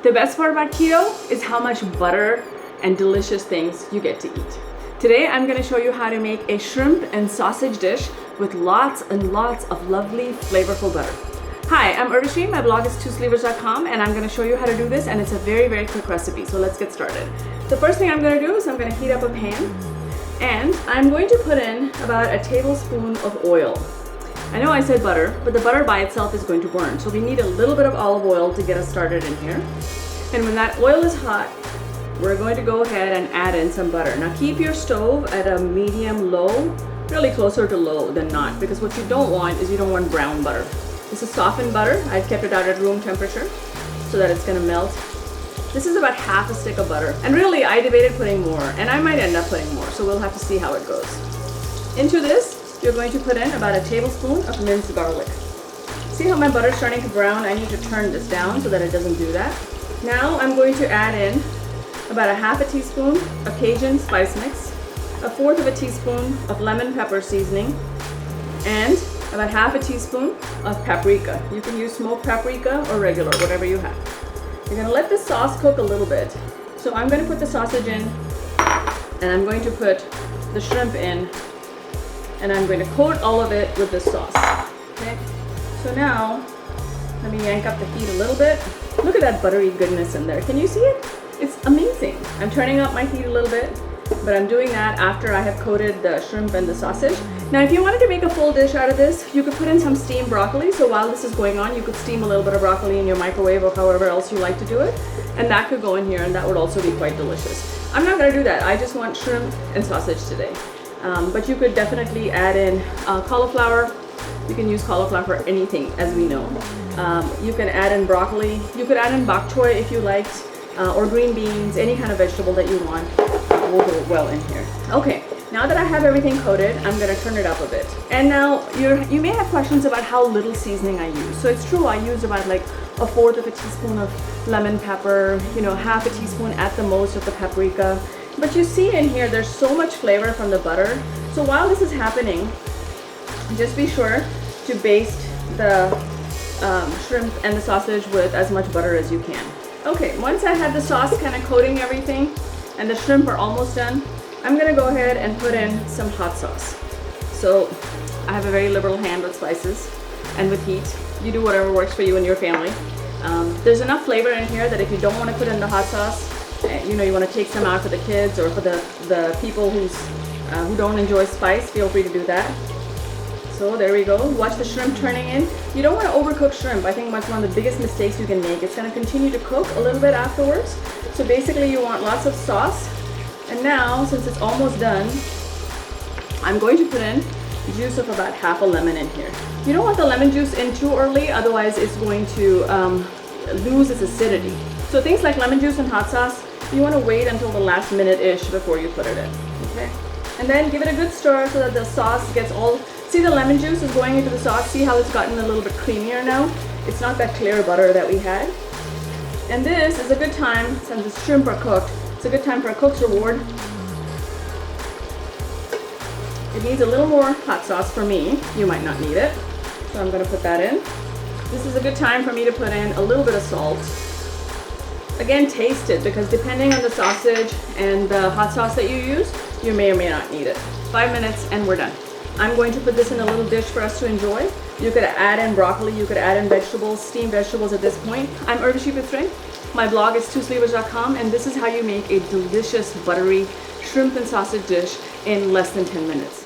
The best part about keto is how much butter and delicious things you get to eat. Today, I'm gonna show you how to make a shrimp and sausage dish with lots and lots of lovely, flavorful butter. Hi, I'm Urvashi. My blog is TwoSleevers.com, and I'm gonna show you how to do this, and it's a very, very quick recipe, so let's get started. The first thing I'm gonna do is I'm gonna heat up a pan, and I'm going to put in about a tablespoon of oil. I know I said butter, but the butter by itself is going to burn, so we need a little bit of olive oil to get us started in here. And when that oil is hot, we're going to go ahead and add in some butter. Now keep your stove at a medium-low, really closer to low than not, because what you don't want is you don't want brown butter. This is softened butter. I've kept it out at room temperature so that it's gonna melt. This is about half a stick of butter. And really, I debated putting more, and I might end up putting more, so we'll have to see how it goes. Into this, you're going to put in about a tablespoon of minced garlic. See how my butter's starting to brown? I need to turn this down so that it doesn't do that. Now I'm going to add in about a half a teaspoon of Cajun spice mix, a fourth of a teaspoon of lemon pepper seasoning, and about half a teaspoon of paprika. You can use smoked paprika or regular, whatever you have. You're gonna let the sauce cook a little bit. So I'm gonna put the sausage in, and I'm going to put the shrimp in, and I'm going to coat all of it with this sauce. Okay? So now, let me yank up the heat a little bit. Look at that buttery goodness in there. Can you see it? It's amazing. I'm turning up my heat a little bit, but I'm doing that after I have coated the shrimp and the sausage. Now, if you wanted to make a full dish out of this, you could put in some steamed broccoli. So while this is going on, you could steam a little bit of broccoli in your microwave or however else you like to do it. And that could go in here, and that would also be quite delicious. I'm not gonna do that. I just want shrimp and sausage today. But you could definitely add in cauliflower. You can use cauliflower for anything, as we know. You can add in broccoli. You could add in bok choy if you liked, or green beans, any kind of vegetable that you want will go well in here. Okay, now that I have everything coated, I'm gonna turn it up a bit. And now you may have questions about how little seasoning I use. So it's true, I use about like a fourth of a teaspoon of lemon pepper, half a teaspoon at the most of the paprika. But you see in here, there's so much flavor from the butter. So while this is happening, just be sure to baste the shrimp and the sausage with as much butter as you can. Okay, once I have the sauce kind of coating everything and the shrimp are almost done, I'm gonna go ahead and put in some hot sauce. So I have a very liberal hand with spices and with heat. You do whatever works for you and your family. There's enough flavor in here that if you don't want to put in the hot sauce, you want to take some out for the kids or for the people who don't enjoy spice, feel free to do that. So there we go. Watch the shrimp turning in. You don't want to overcook shrimp. I think that's one of the biggest mistakes you can make. It's going to continue to cook a little bit afterwards. So basically you want lots of sauce. And now, since it's almost done, I'm going to put in juice of about half a lemon in here. You don't want the lemon juice in too early, otherwise it's going to lose its acidity. So things like lemon juice and hot sauce, you want to wait until the last minute-ish before you put it in, okay? And then give it a good stir so that the sauce gets all... See, the lemon juice is going into the sauce. See how it's gotten a little bit creamier now? It's not that clear butter that we had. And this is a good time, since the shrimp are cooked, it's a good time for a cook's reward. It needs a little more hot sauce for me. You might not need it. So I'm going to put that in. This is a good time for me to put in a little bit of salt. Again, taste it, because depending on the sausage and the hot sauce that you use, you may or may not need it. 5 minutes and we're done. I'm going to put this in a little dish for us to enjoy. You could add in broccoli, you could add in vegetables, steamed vegetables at this point. I'm Urvashi. My blog is TwoSleevers.com, and this is how you make a delicious buttery shrimp and sausage dish in less than 10 minutes.